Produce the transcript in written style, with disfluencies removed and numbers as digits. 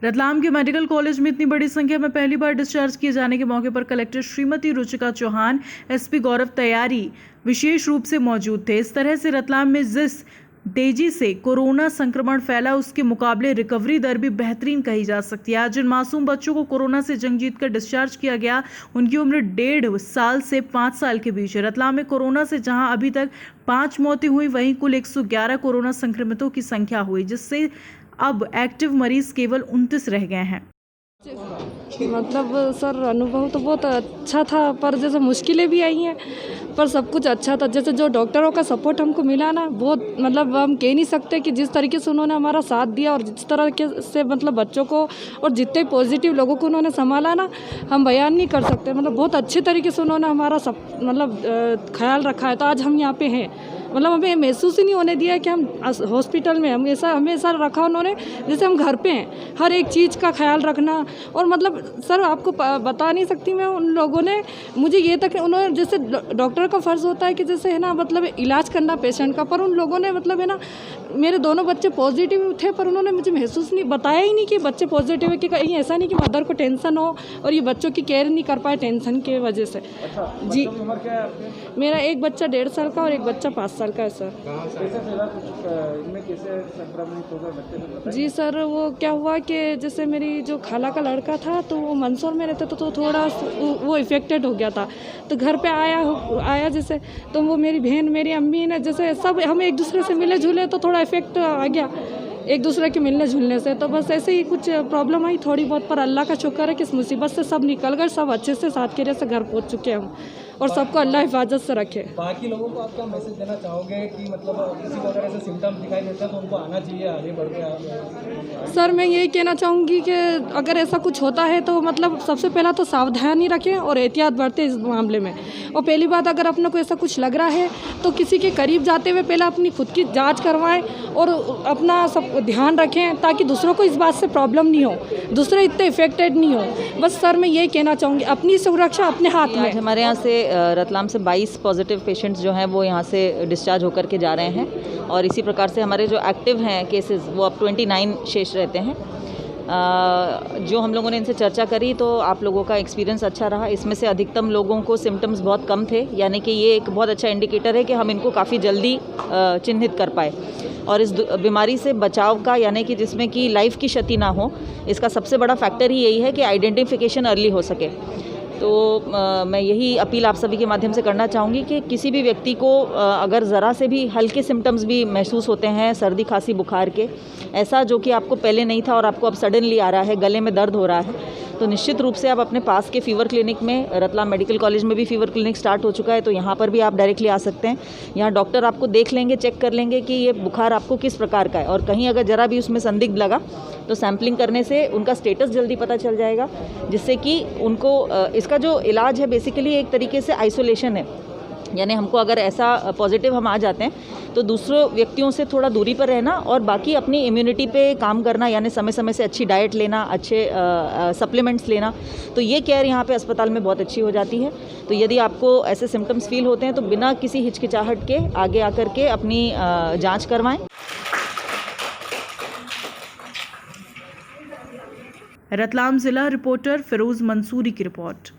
रतलाम के medical college में इतनी बड़ी संख्या में पहली बार डिस्चार्ज किए जाने के मौके पर कलेक्टर श्रीमती रुचिका चौहान, एसपी गौरव तैयारी विशेष रूप से मौजूद थे। इस तरह से रतलाम में जिस तेजी से कोरोना संक्रमण फैला उसके मुकाबले रिकवरी दर भी बेहतरीन कही जा सकती है। आज जिन मासूम बच्चों को कोरोना से जंग जीतकर डिस्चार्ज किया गया, उनकी उम्र 1.5 साल से 5 साल के बीच है। रतलाम में कोरोना से जहां अभी तक 5 मौतें हुई, वहीं कुल 111 कोरोना संक्रमितों की संख्या हुई, जिससे अब एक्टिव मरीज केवल 29 रह गए हैं। मतलब सर अनुभव तो बहुत अच्छा था, पर जैसे मुश्किलें भी आई हैं, पर सब कुछ अच्छा था। जैसे जो डॉक्टरों का सपोर्ट हमको मिला ना, बहुत मतलब हम कह नहीं सकते कि जिस तरीके से उन्होंने हमारा साथ दिया और जिस तरह से मतलब बच्चों को और जितने पॉजिटिव लोगों को उन्होंने संभाला ना, हम बयान नहीं कर सकते। मतलब बहुत अच्छे तरीके से उन्होंने हमारा सब मतलब ख्याल रखा है, तो आज हम यहाँ पे हैं। मतलब हमें महसूस ही नहीं होने दिया कि हम हॉस्पिटल में, हमेशा रखा उन्होंने जैसे हम घर पे हैं। हर एक चीज़ का ख्याल रखना, और मतलब सर आपको बता नहीं सकती मैं, उन लोगों ने मुझे ये तक, उन्होंने जैसे डॉक्टर का फ़र्ज़ होता है कि जैसे है ना मतलब इलाज करना पेशेंट का, पर उन लोगों ने मतलब है ना, मेरे दोनों बच्चे पॉजिटिव थे, पर उन्होंने मुझे महसूस नहीं, बताया ही नहीं कि बच्चे पॉजिटिव है, कि कहीं ऐसा नहीं कि मदर को टेंशन हो और ये बच्चों की केयर नहीं कर पाए टेंशन की वजह से। जी, मेरा एक बच्चा 1.5 साल का और एक बच्चा 5 साल का है सर। जी सर, वो क्या हुआ कि जैसे मेरी जो खाला का लड़का था, तो वो मंदसौर में रहता था, तो थोड़ा वो इफेक्टेड हो गया था। तो घर पे आया जैसे, तो वो मेरी बहन, मेरी अम्मी ने, जैसे सब हम एक दूसरे से मिले जुले, तो थोड़ा इफेक्ट आ गया एक दूसरे के मिलने जुलने से। तो बस ऐसे ही कुछ प्रॉब्लम आई थोड़ी बहुत, पर अल्लाह का शुक्र है कि इस मुसीबत से सब निकल गए, सब अच्छे से साथ से घर पहुंच चुके हैं हम, और सबको अल्लाह हिफाजत से रखे। बाकी लोगों को आप क्या मैसेज देना चाहोगे कि मतलब किसी को अगर ऐसे सिम्टम्स दिखाई देता है तो उनको आना चाहिए, आगे बढ़ के सर मैं यही कहना चाहूँगी कि अगर ऐसा कुछ होता है तो मतलब सबसे पहला तो सावधानी रखें और एहतियात बरतें इस मामले में। और पहली बात, अगर अपने को ऐसा कुछ लग रहा है तो किसी के करीब जाते हुए पहले अपनी खुद की जांच करवाएं और अपना सब ध्यान रखें, ताकि दूसरों को इस बात से प्रॉब्लम नहीं हो, दूसरे इतने इफेक्टेड नहीं हो। बस सर मैं यही कहना चाहूँगी, अपनी सुरक्षा अपने हाथ में। हमारे यहाँ से रतलाम से 22 पॉजिटिव पेशेंट्स जो हैं वो यहाँ से डिस्चार्ज होकर के जा रहे हैं, और इसी प्रकार से हमारे जो एक्टिव हैं केसेस वो अब 29 शेष रहते हैं। जो हम लोगों ने इनसे चर्चा करी तो आप लोगों का एक्सपीरियंस अच्छा रहा। इसमें से अधिकतम लोगों को सिम्टम्स बहुत कम थे, यानी कि ये एक बहुत अच्छा इंडिकेटर है कि हम इनको काफ़ी जल्दी चिन्हित कर पाए, और इस बीमारी से बचाव का, यानी कि जिसमें कि लाइफ की क्षति ना हो, इसका सबसे बड़ा फैक्टर ही यही है कि आइडेंटिफिकेशन अर्ली हो सके। तो मैं यही अपील आप सभी के माध्यम से करना चाहूँगी कि किसी भी व्यक्ति को अगर ज़रा से भी हल्के सिम्टम्स भी महसूस होते हैं, सर्दी खांसी बुखार के, ऐसा जो कि आपको पहले नहीं था और आपको अब सडनली आ रहा है, गले में दर्द हो रहा है, तो निश्चित रूप से आप अपने पास के फीवर क्लिनिक में, रतलाम मेडिकल कॉलेज में भी फीवर क्लिनिक स्टार्ट हो चुका है, तो यहाँ पर भी आप डायरेक्टली आ सकते हैं। यहाँ डॉक्टर आपको देख लेंगे, चेक कर लेंगे कि ये बुखार आपको किस प्रकार का है, और कहीं अगर ज़रा भी उसमें संदिग्ध लगा तो सैम्पलिंग करने से उनका स्टेटस जल्दी पता चल जाएगा, जिससे कि उनको इसका जो इलाज है बेसिकली एक तरीके से आइसोलेशन है। यानी हमको अगर ऐसा पॉजिटिव हम आ जाते हैं तो दूसरों व्यक्तियों से थोड़ा दूरी पर रहना और बाकी अपनी इम्यूनिटी पे काम करना, यानी समय समय से अच्छी डाइट लेना, अच्छे सप्लीमेंट्स लेना, तो ये केयर यहाँ पे अस्पताल में बहुत अच्छी हो जाती है। तो यदि आपको ऐसे सिम्टम्स फील होते हैं तो बिना किसी हिचकिचाहट के आगे आकर के अपनी जाँच करवाएँ। रतलाम जिला रिपोर्टर फिरोज मंसूरी की रिपोर्ट।